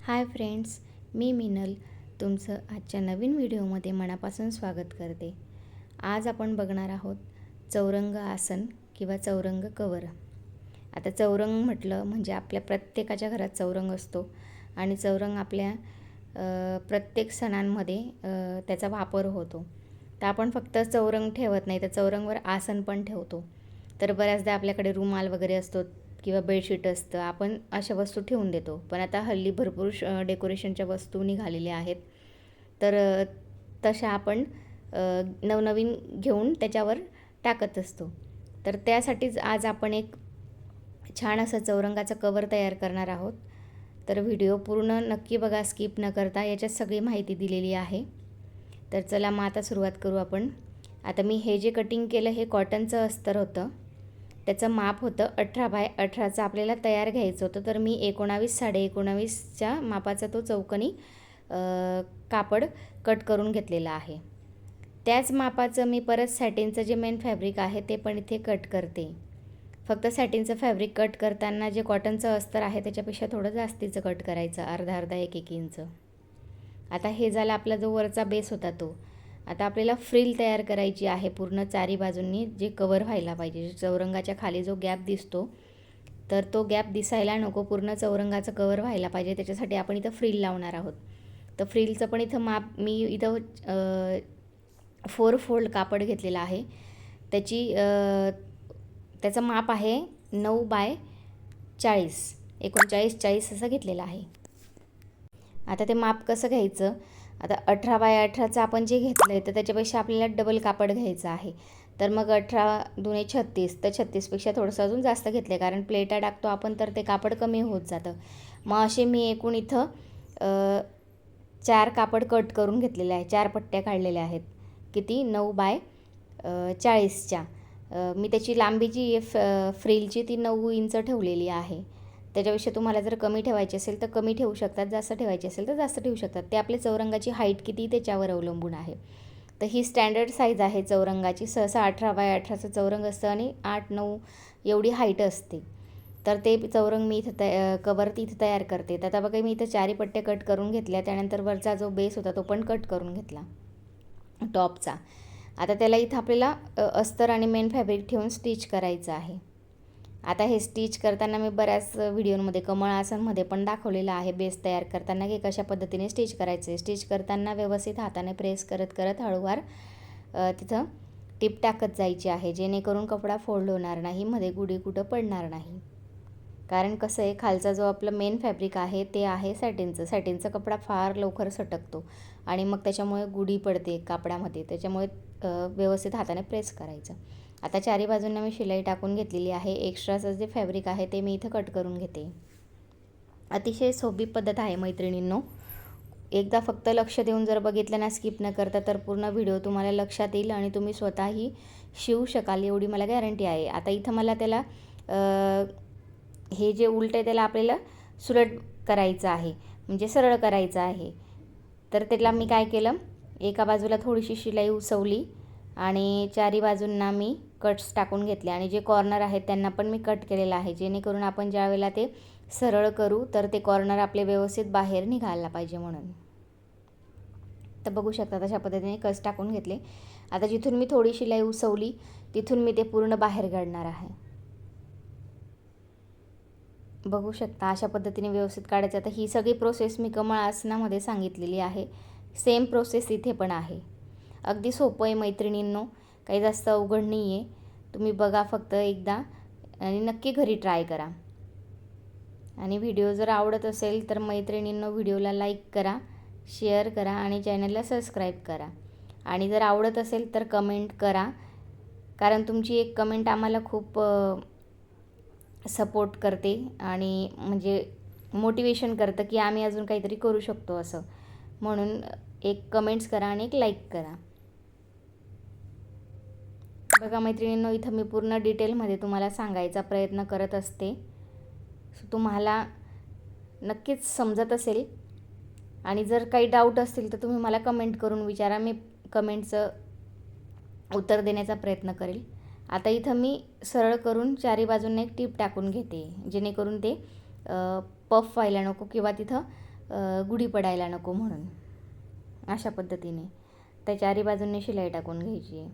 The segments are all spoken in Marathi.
हाय फ्रेंड्स, मी मिनल तुमचं आजच्या नवीन व्हिडिओमध्ये मनापासून स्वागत करते. आज आपण बघणार आहोत चौरंग आसन किंवा चौरंग कवर. आता चौरंग म्हटलं म्हणजे आपल्या प्रत्येकाच्या घरात चौरंग असतो आणि चौरंग आपल्या प्रत्येक सणांमध्ये त्याचा वापर होतो. तर आपण फक्त चौरंग ठेवत नाही तर चौरंगवर आसन पण ठेवतो. तर बऱ्याचदा आपल्याकडे रुमाल वगैरे असतो किंवा बेडशीट असतं, आपण अशा वस्तू ठेवून देतो. पण आता हल्ली भरपूर डेकोरेशनच्या वस्तू निघालेल्या आहेत. तर तशा आपण नवनवीन घेऊन त्याच्यावर टाकत असतो. तर त्यासाठीच आज आपण एक छान असं चौरंगाचं कवर तयार करणार आहोत. तर व्हिडिओ पूर्ण नक्की बघा, स्किप न करता. याच्यात सगळी माहिती दिलेली आहे. तर चला मग आता सुरुवात करू आपण. आता मी हे जे कटिंग केलं हे कॉटनचं अस्तर होतं. त्याचं माप होतं 18x18चं आपल्याला तयार घ्यायचं होतं. तर मी 19-19.5च्या मापाचा तो चौकोनी कापड कट करून घेतलेला आहे. त्याच मापाचं मी परत सॅटिनचं जे मेन फॅब्रिक आहे ते पण इथे कट करते. फक्त सॅटिनचं फॅब्रिक कट करताना जे कॉटनचं अस्तर आहे त्याच्यापेक्षा थोडं जास्तीचं कट करायचं, अर्धा 1-1 इंच. आता हे झालं आपला जो वरचा बेस होता तो. आता आपल्याला फ्रिल तयार करायची आहे पूर्ण चारी बाजूंनी, जे कवर व्हायला पाहिजे. चौरंगाच्या खाली जो गॅप दिसतो तर तो गॅप दिसायला नको, पूर्ण चौरंगाचं कवर व्हायला पाहिजे. त्याच्यासाठी आपण इथं फ्रिल लावणार आहोत. तर फ्रिलचं पण इथं माप मी इथं 4 फोल्ड कापड घेतलेलं आहे. त्याचं माप आहे 9x40, 39-40 असं घेतलेलं आहे. आता ते माप कसं घ्यायचं, आता 18x18चं आपण जे घेतलं आहे तर त्याच्यापेक्षा आपल्याला डबल कापड घ्यायचं आहे. तर मग 18×2 = 36, तर 36पेक्षा थोडंसं अजून जास्त घेतलं आहे, कारण प्लेटा टाकतो आपण तर ते कापड कमी होत जातं. मग असे मी एकूण इथं 4 कापड कट करून घेतलेले आहे, 4 पट्ट्या काढलेल्या आहेत. किती? 9x40च्या. मी त्याची लांबी जी फ्रिलची ती 9 इंच ठेवलेली आहे. त्याच्यापेक्षा तुम्हाला जर कमी ठेवायची असेल तर कमी ठेवू शकतात, जास्त ठेवायची असेल तर जास्त ठेवू शकतात. ते आपल्या चौरंगाची हाईट किती त्याच्यावर अवलंबून आहे. तर ही स्टँडर्ड साईज आहे चौरंगाची. सहसा 18x18चं चौरंग असतं आणि 8-9 एवढी हाईट असते. तर ते चौरंग मी इथं कवर इथं तयार करते. तर आता बघा मी इथं 4 पट्ट्या कट करून घेतल्या. त्यानंतर वरचा जो बेस होता तो पण कट करून घेतला टॉपचा. आता त्याला इथं आपल्याला अस्तर आणि मेन फॅब्रिक ठेवून स्टिच करायचं आहे. आता हे स्टिच करताना मी बऱ्याच व्हिडिओमध्ये कमळ आसनमध्ये पण दाखवलेलं आहे बेस तयार करताना की कशा पद्धतीने स्टिच करायचं आहे. स्टिच करताना व्यवस्थित हाताने प्रेस करत करत हळूवार तिथं टिप टाकत जायची आहे, जेणेकरून कपडा फोल्ड होणार नाही, मध्ये गुढी कुठं पडणार नाही. कारण कसं आहे, खालचा जो आपलं मेन फॅब्रिक आहे ते आहे सॅटिनचं. सॅटिनचा कपडा फार लवकर सटकतो आणि मग त्याच्यामुळे गुढी पडते कापडामध्ये. त्याच्यामुळे व्यवस्थित हाताने प्रेस करायचं. आता चारी बाजूंना मी शिलाई टाकून घेतलेली आहे. एक्स्ट्राचं जे फॅब्रिक आहे ते मी इथं कट करून घेते. अतिशय सोपी पद्धत आहे मैत्रिणींनो. एकदा फक्त लक्ष देऊन जर बघितलं ना, स्किप न करता, तर पूर्ण व्हिडिओ तुम्हाला लक्षात येईल आणि तुम्ही स्वतःही शिवू शकाल, एवढी मला गॅरंटी आहे. आता इथं मला त्याला हे जे उलट आहे त्याला आपल्याला सुलट करायचं आहे, म्हणजे सरळ करायचं आहे. तर त्याला मी काय केलं, एका बाजूला थोडीशी शिलाई उसवली आणि चारी बाजूंना मी कट्स टाकून घेतले आणि जे कॉर्नर आहेत त्यांना पण मी कट केलेलं आहे, जेणेकरून आपण ज्या वेळेला ते सरळ करू तर ते कॉर्नर आपले व्यवस्थित बाहेर निघायला पाहिजे म्हणून. तर बघू शकता तशा पद्धतीने कट्स टाकून घेतले. आता जिथून मी थोडी शिलाई उसवली तिथून मी ते पूर्ण बाहेर काढणार आहे. बघू शकता अशा पद्धतीने व्यवस्थित काढायचं. आता ही सगळी प्रोसेस मी कमळ आसनामध्ये सांगितलेली आहे. सेम प्रोसेस इथे पण आहे. अगदी सोपं आहे मैत्रिणींनो, काही जास्त अवघड नाही आहे. तुम्ही बघा फक्त एकदा आणि नक्की घरी ट्राय करा. आणि व्हिडिओ जर आवडत असेल तर मैत्रिणींनो व्हिडिओला लाईक करा, शेअर करा आणि चॅनलला सबस्क्राईब करा. आणि जर आवडत असेल तर कमेंट करा, कारण तुमची एक कमेंट आम्हाला खूप सपोर्ट करते आणि म्हणजे मोटिवेशन करतं की आम्ही अजून काहीतरी करू शकतो असं. म्हणून एक कमेंट्स करा आणि एक लाईक करा. बघा मैत्रिणींनो, इथं मी पूर्ण डिटेलमध्ये तुम्हाला सांगायचा प्रयत्न करत असते. तुम्हाला नक्कीच समजत असेल आणि जर काही डाऊट असतील तर तुम्ही मला कमेंट करून विचारा, मी कमेंटचं उत्तर देण्याचा प्रयत्न करेल. आता इथं मी सरळ करून चारी बाजूंना एक टीप टाकून घेते, जेणेकरून ते पफ व्हायला नको किंवा तिथं गुढी पडायला नको म्हणून. अशा पद्धतीने त्या चारी बाजूंनी शिलाई टाकून घ्यायची आहे.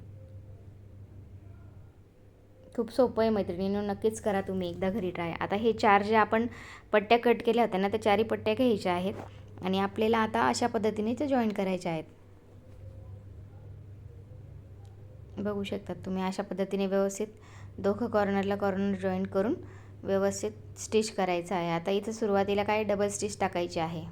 खूप सोपं आहे मैत्रिणींनो, नक्कीच करा तुम्ही एकदा घरी ट्राय. आता हे 4 जे आपण पट्ट्या कट केल्या होत्या ना, त्या 4 पट्ट्या घ्यायच्या आहेत आणि आपल्याला आता अशा पद्धतीने ते जॉईन करायच्या आहेत. बघू शकतात तुम्ही, अशा पद्धतीने व्यवस्थित दोघं कॉर्नरला कॉर्नर जॉईन करून व्यवस्थित स्टिच करायचं आहे. आता इथं सुरुवातीला काय डबल स्टिच टाकायची आहे.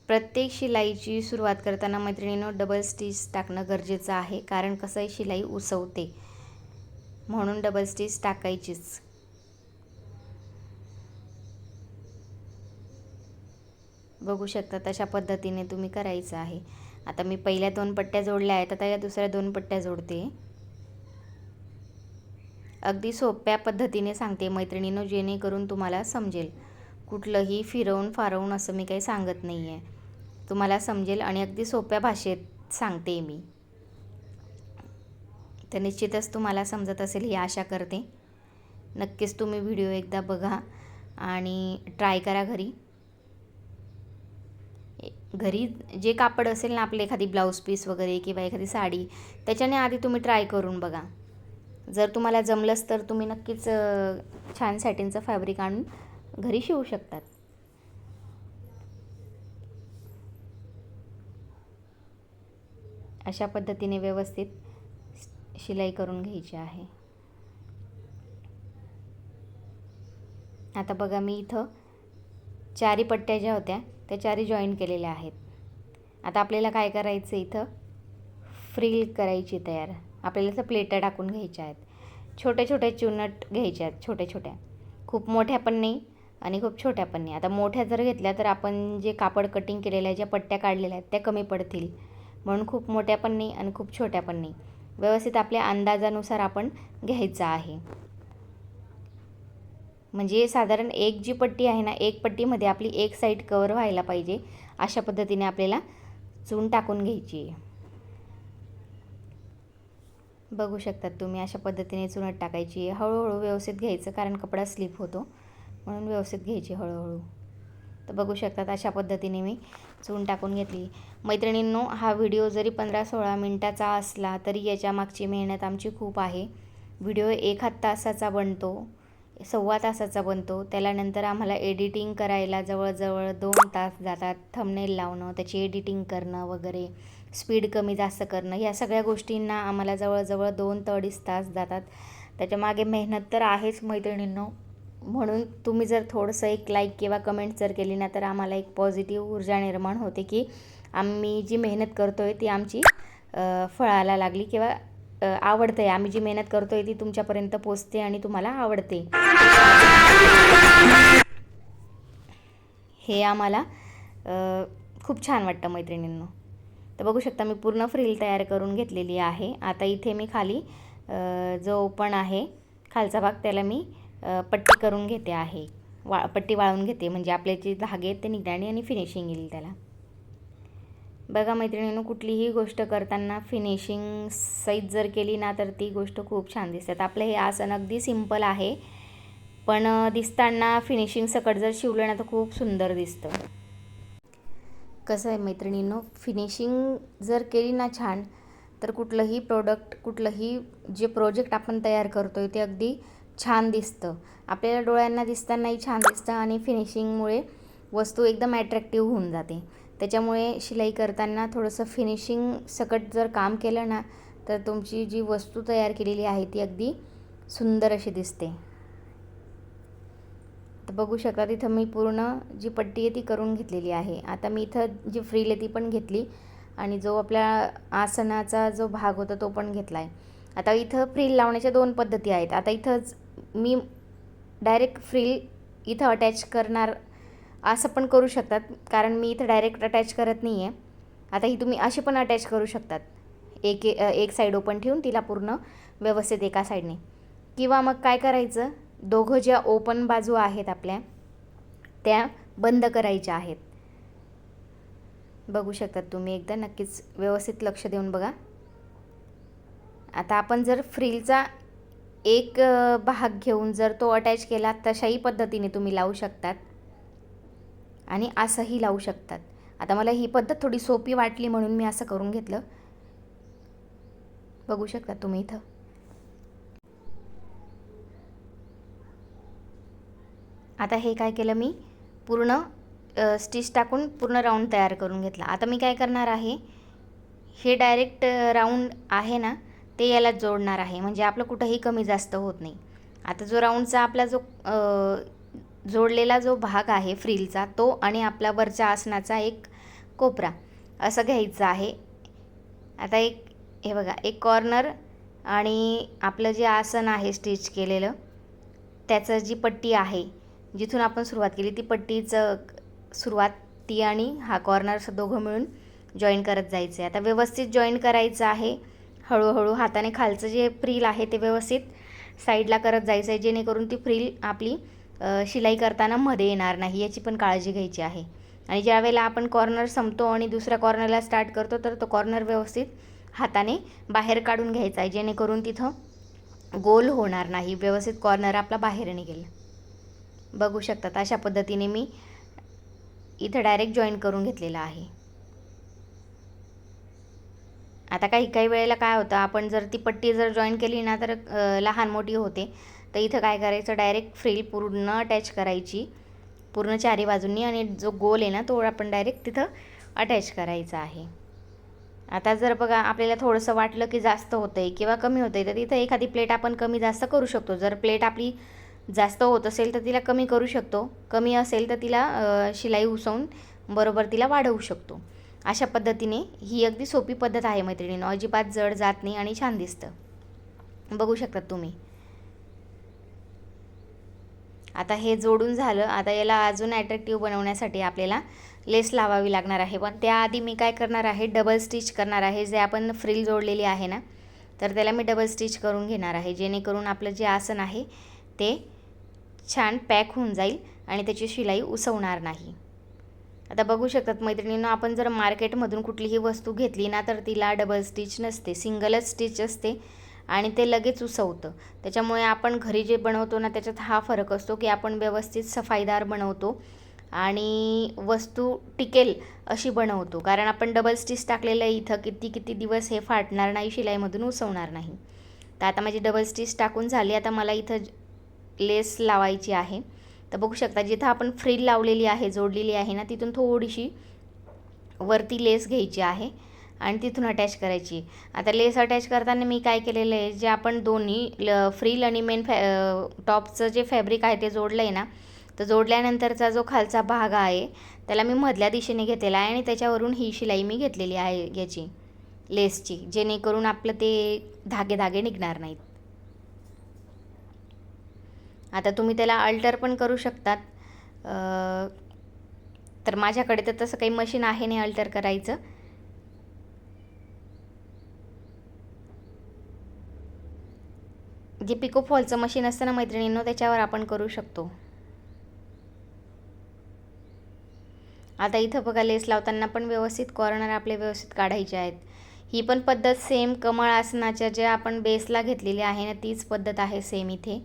प्रत्येक शिलाईची सुरुवात करताना मैत्रिणींनो डबल स्टिच टाकणं गरजेचं आहे, कारण कसं आहे शिलाई उसवते म्हणून डबल स्टिच टाकायचीच. बघू शकता तशा पद्धतीने तुम्ही करायचं आहे. आता मी पहिल्या 2 पट्ट्या जोडल्या आहेत, आता या दुसऱ्या 2 पट्ट्या जोडते. अगदी सोप्या पद्धतीने सांगते मैत्रिणींनो, जेणेकरून तुम्हाला समजेल. कुठलंही फिरवून फारवून असं मी काही सांगत नाही आहे, तुम्हाला समजेल आणि अगदी सोप्या भाषेत सांगते मी. तर निश्चितच तुम्हाला समजत असेल ही आशा करते. नक्कीच तुम्ही व्हिडिओ एकदा बघा आणि ट्राय करा घरी. घरी जे कापड असेल ना आपले, एखादी ब्लाऊज पीस वगैरे किंवा एखादी साडी, त्याच्याने आधी तुम्ही ट्राय करून बघा. जर तुम्हाला जमलंच तर तुम्ही नक्कीच छान सॅटिनचं फॅब्रिक आणून घरी शिवू शकतात. अशा पद्धतीने व्यवस्थित शिलाई करून घ्यायची आहे. आता बघा मी इथं 4 पट्ट्या ज्या होत्या त्या 4 जॉईन केलेल्या आहेत. आता आपल्याला काय करायचं, इथं फ्रिल करायची तयार. आपल्याला इथं प्लेटा टाकून घ्यायच्या आहेत. छोटे छोटे चुनट घ्यायच्या आहेत, छोट्या छोट्या, खूप मोठ्या पण नाही आणि खूप छोट्या पण नाही. आता मोठ्या जर घेतल्या तर आपण जे कापड कटिंग केलेलं आहे, ज्या पट्ट्या काढलेल्या आहेत त्या कमी पडतील, म्हणून खूप मोठ्या पण नाही आणि खूप छोट्या पण नाही. व्यवस्थित आपल्या अंदाजानुसार आपण घ्यायचं आहे. म्हणजे साधारण एक जी पट्टी आहे ना, एक पट्टीमध्ये आपली एक साईड कवर व्हायला पाहिजे, अशा पद्धतीने आपल्याला चून टाकून घ्यायची आहे. बघू शकतात तुम्ही, अशा पद्धतीने चुनट टाकायची आहे. हळूहळू व्यवस्थित घ्यायचं, कारण कपडा स्लिप होतो म्हणून व्यवस्थित घ्यायची हळूहळू. तर बघू शकतात अशा पद्धतीने मी चून टाकून घेतली. मैत्रिणींनो, हा व्हिडिओ जरी 15-16 मिनटाचा असला तरी याच्या मागची मेहनत आमची खूप आहे. व्हिडिओ 1 तासाचा बनतो, 1.25 तासाचा बनतो. त्याला नंतर आम्हाला एडिटिंग करायला जवळजवळ 2 तास जातात. थंबनेल लावणं, त्याची एडिटिंग करणं वगैरे, स्पीड कमी जास्त करणं, ह्या सगळ्या गोष्टींना आम्हाला जवळजवळ 2 ते 2.5 तास जातात. त्याच्यामागे मेहनत तर आहेच मैत्रिणींनो. म्हणून तुम्ही जर थोडंसं एक लाईक किंवा कमेंट जर केली ना, तर आम्हाला एक पॉझिटिव्ह ऊर्जा निर्माण होते की आम्ही जी मेहनत करतो आहे ती आमची फळाला लागली किंवा आवडते. आम्ही जी मेहनत करतो आहे ती तुमच्यापर्यंत पोचते आणि तुम्हाला आवडते, हे आम्हाला खूप छान वाटतं मैत्रिणींनो. तर बघू शकता मी पूर्ण फ्रिल तयार करून घेतलेली आहे. आता इथे मी खाली जो ओपन आहे खालचा भाग, त्याला मी पट्टी करून घेते आहे, पट्टी वाळवून घेते, म्हणजे आपले जे धागे आहेत ते निघणार आणि फिनिशिंग येईल त्याला. बघा मैत्रिणींनो, कुठलीही गोष्ट करताना फिनिशिंग सहित जर केली ना तर ती गोष्ट खूप छान दिसते. आपलं हे आसन अगदी सिंपल आहे, पण दिसताना फिनिशिंग सकट जर शिवलं ना तर खूप सुंदर दिसतं. कसं आहे मैत्रिणींनो, फिनिशिंग जर केली ना छान, तर कुठलंही प्रोडक्ट, कुठलंही जे प्रोजेक्ट आपण तयार करतो आहे ते अगदी छान दिसतं. आपल्याला डोळ्यांना दिसतानाही छान दिसतं आणि फिनिशिंगमुळे वस्तू एकदम ॲट्रॅक्टिव्ह होऊन जाते. त्याच्यामुळे शिलाई करताना थोडंसं फिनिशिंग सकट जर काम केलं ना, तर तुमची जी वस्तू तयार केलेली आहे ती अगदी सुंदर अशी दिसते. तर बघू शकता इथं मी पूर्ण जी पट्टी आहे ती करून घेतलेली आहे. आता मी इथं जी फ्रिल आहे ती पण घेतली आणि जो आपल्या आसनाचा जो भाग होता तो पण घेतला आहे. आता इथं फ्रिल लावण्याच्या 2 पद्धती आहेत. आता इथंच मी डायरेक्ट फ्रिल इथं अटॅच करणार, असं पण करू शकतात, कारण मी इथं डायरेक्ट अटॅच करत नाही आहे. आता ही तुम्ही अशी पण अटॅच करू शकतात, एक साईड ओपन ठेवून तिला पूर्ण व्यवस्थित एका साईडने. किंवा मग काय करायचं, दोघं ज्या ओपन बाजू आहेत आपल्या त्या बंद करायच्या आहेत. बघू शकतात तुम्ही, एकदा नक्कीच व्यवस्थित लक्ष देऊन बघा. आता आपण जर फ्रिलचा एक भाग घेऊन जर तो अटॅच केला, तशाही पद्धतीने तुम्ही लावू शकतात. आणि असंही लावू शकतात. आता मला ही पद्धत थोडी सोपी वाटली म्हणून मी असं करून घेतलं. बघू शकता तुम्ही इथं. आता हे काय केलं मी, पूर्ण स्टिच टाकून पूर्ण राऊंड तयार करून घेतला. आता मी काय करणार आहे, हे डायरेक्ट राऊंड आहे ना ते याला जोडणार आहे, म्हणजे आपलं कुठंही कमी जास्त होत नाही. आता जो राऊंडचा आपला जो जोडलेला जो भाग आहे फ्रिलचा, तो आणि आपला वरच्या आसनाचा एक कोपरा असं घ्यायचं आहे. आता एक हे बघा, एक कॉर्नर आणि आपलं जे आसन आहे स्टिच केलेलं त्याचं जी पट्टी आहे, जिथून आपण सुरुवात केली ती पट्टीचं सुरुवात, ती आणि हा कॉर्नर दोघं मिळून जॉईन करत जायचं आहे. आता व्यवस्थित जॉईन करायचं आहे. हळूहळू हाताने खालचं जे फ्रिल आहे ते व्यवस्थित साईडला करत जायचं आहे, जेणेकरून ती फ्रिल आपली शिलाई करताना मध्ये येणार नाही, याची पण काळजी घ्यायची आहे. आणि ज्यावेळेला आपण कॉर्नर संपतो आणि दुसऱ्या कॉर्नरला स्टार्ट करतो, तर तो कॉर्नर व्यवस्थित हाताने बाहेर काढून घ्यायचा आहे, जेणेकरून तिथं गोल होणार नाही, व्यवस्थित कॉर्नर आपला बाहेर निघेल. बघू शकतात अशा पद्धतीने मी इथं डायरेक्ट जॉईन करून घेतलेला आहे. आता काही वेळेला काय होतं, आपण जर ती पट्टी जर जॉईन केली ना तर लहान मोठी होते. तर इथं काय करायचं, डायरेक्ट फ्रिल पूर्ण अटॅच करायची पूर्ण चारी बाजूंनी, आणि जो गोल आहे ना तो आपण डायरेक्ट तिथं अटॅच करायचा आहे. आता जर बघा आपल्याला थोडंसं वाटलं की जास्त होतं आहे किंवा कमी होतं आहे, तर तिथं एखादी प्लेट आपण कमी जास्त करू शकतो. जर प्लेट आपली जास्त होत असेल तर तिला कमी करू शकतो, कमी असेल तर तिला शिलाई उसवून बरोबर तिला वाढवू शकतो. अशा पद्धतीने ही अगदी सोपी पद्धत आहे मैत्रिणींनो, अजिबात जड जात नाही आणि छान दिसतं. बघू शकतात तुम्ही. आता हे जोडून झालं. आता याला अजून अट्रॅक्टिव्ह बनवण्यासाठी आपल्याला लेस लावावी लागणार आहे, पण त्याआधी मी काय करणार आहे, डबल स्टिच करणार आहे. जे आपण फ्रिल जोडलेली आहे ना, तर त्याला मी डबल स्टिच करून घेणार आहे, जेणेकरून आपलं जे आसन आहे ते छान पॅक होऊन जाईल आणि त्याची शिलाई उसवणार नाही. आता बघू शकतात मैत्रिणींनो, आपण जर मार्केटमधून कुठलीही वस्तू घेतली ना तर तिला डबल स्टिच नसते, सिंगलच स्टिच असते आणि ते लगेच उसवतं. त्याच्यामुळे आपण घरी जे बनवतो ना त्याच्यात हा फरक असतो की आपण व्यवस्थित सफाईदार बनवतो आणि वस्तू टिकेल अशी बनवतो, कारण आपण डबल स्टिच टाकलेलं आहे. इथं किती दिवस हे फाटणार नाही, शिलाईमधून उसवणार नाही. तर आता माझी डबल स्टिच टाकून झाली. आता मला इथं लेस लावायची आहे. तर बघू शकता जिथं आपण फ्रिल लावलेली आहे, जोडलेली आहे ना, तिथून थोडीशी वरती लेस घ्यायची आहे आणि तिथून अटॅच करायची. आता लेस अटॅच करताना मी काय केलेलं आहे, जे आपण दोन्ही फ्रिल आणि मेन टॉपचं जे फॅब्रिक आहे ते जोडलं आहे ना, तर जोडल्यानंतरचा जो खालचा भाग आहे त्याला मी मधल्या दिशेने घेतलेला आहे आणि त्याच्यावरून ही शिलाई मी घेतलेली आहे याची लेसची, जेणेकरून आपलं ते धागे निघणार नाहीत. आता तुम्ही त्याला अल्टर पण करू शकतात. तर माझ्याकडे तर तसं काही मशीन आहे नाही अल्टर करायचं. जे पिको फॉलचं मशीन असतं ना मैत्रिणींनो, त्याच्यावर आपण करू शकतो. आता इथं बघा, लेस लावताना पण व्यवस्थित कॉर्नर आपले व्यवस्थित काढायचे आहेत. ही पण पद्धत सेम कमळ आसनाच्या जे आपण बेसला घेतलेली आहे ना, तीच पद्धत आहे सेम. इथे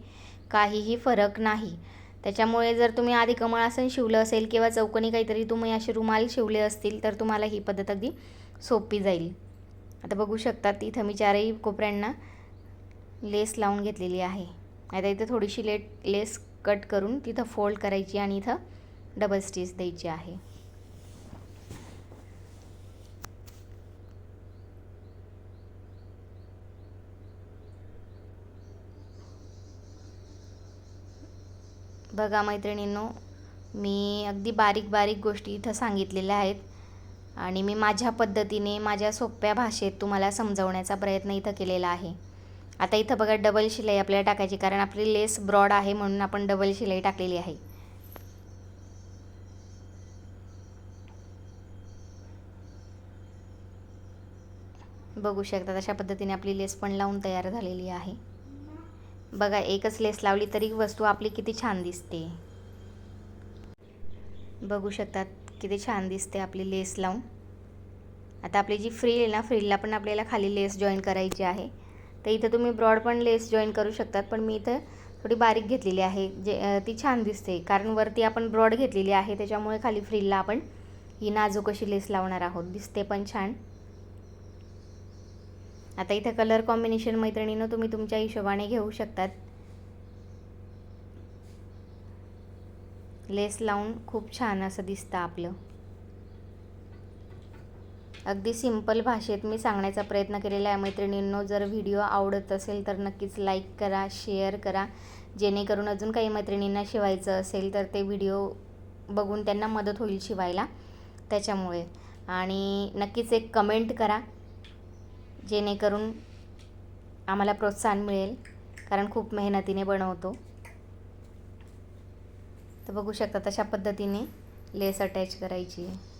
काहीही फरक नाही. त्याच्यामुळे जर तुम्ही आधी कमळ आसन शिवलं असेल किंवा चौकोनी काहीतरी तुम्ही असे रुमाल शिवले असतील तर तुम्हाला ही पद्धत अगदी सोपी जाईल. आता बघू शकतात इथं मी चारही कोपऱ्यांना लेस लावून घेतलेली आहे. आता इथं थोडीशी लेस कट करून तिथं फोल्ड करायची आणि इथं डबल स्टिच द्यायची आहे. बघा मैत्रिणींनो, मी अगदी बारीक गोष्टी इथं सांगितलेल्या आहेत आणि मी माझ्या पद्धतीने माझ्या सोप्या भाषेत तुम्हाला समजवण्याचा प्रयत्न इथं केलेला आहे. आता इथं बघा डबल शिलाई आपल्याला टाकायची, कारण आपली लेस ब्रॉड आहे म्हणून आपण डबल शिलाई टाकलेली आहे. बघू शकता अशा पद्धतीने आपली लेस पण लावून तयार झालेली आहे. बघा, एकच लेस लावली तरी वस्तू आपली किती छान दिसते. बघू शकतात किती छान दिसते आपली लेस लावून. आता आपली जी फ्रिल आहे ना, फ्रिलला पण आपल्याला खाली लेस जॉईन करायची आहे. तर इथं तुम्ही ब्रॉड पण लेस जॉईन करू शकतात, पण मी इथं थोडी बारीक घेतलेली आहे, ती छान दिसते, कारण वरती आपण ब्रॉड घेतलेली आहे त्याच्यामुळे खाली फ्रिलला आपण ही नाजूक अशी लेस लावणार आहोत. दिसते पण छान. आता इथे कलर कॉम्बिनेशन मैत्रिणींनो तुम्ही तुमच्या हिशोबाने घेऊ शकतात. लेस लावून खूप छान असं दिसतं आपलं. अगदी सिंपल भाषेत मी सांगण्याचा प्रयत्न केलेला आहे मैत्रिणींनो. जर व्हिडिओ आवडत असेल तर नक्कीच लाईक करा, शेअर करा, जेणेकरून अजून काही मैत्रिणींना शिवायचं असेल तर ते व्हिडिओ बघून त्यांना मदत होईल शिवायला, त्याच्यामुळे. आणि नक्कीच एक कमेंट करा, जेणेकरून आम्हाला प्रोत्साहन मिळेल, कारण खूप मेहनतीने बनवतो. तर बघू शकता तशा पद्धतीने लेस अटॅच करायची आहे.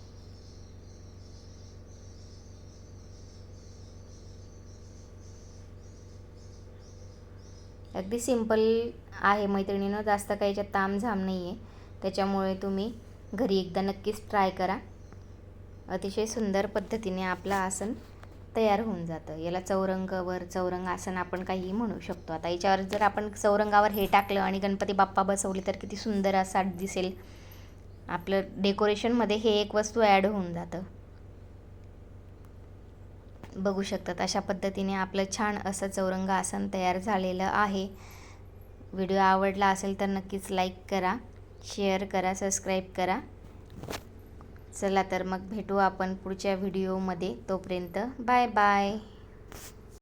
अगदी सिंपल आहे मैत्रिणींनो, जास्त काही याच्यात तामझाम नाही आहे. त्याच्यामुळे तुम्ही घरी एकदा नक्कीच ट्राय करा. अतिशय सुंदर पद्धतीने आपलं आसन तयार होऊन जातं. याला चौरंगावर चौरंग आसन आपण काहीही म्हणू शकतो. आता याच्यावर जर आपण चौरंगावर हे टाकलं आणि गणपती बाप्पा बसवले तर किती सुंदर असा दिसेल. आपलं डेकोरेशनमध्ये हे एक वस्तू ॲड होऊन जातं. बघू शकतात अशा पद्धतीने आपलं छान असं चौरंग आसन तयार झालेलं आहे. व्हिडिओ आवडला असेल तर नक्कीच लाईक करा, शेअर करा, सबस्क्राईब करा. चला तर मग भेटू आपण पुढच्या व्हिडिओमध्ये. तोपर्यंत बाय बाय.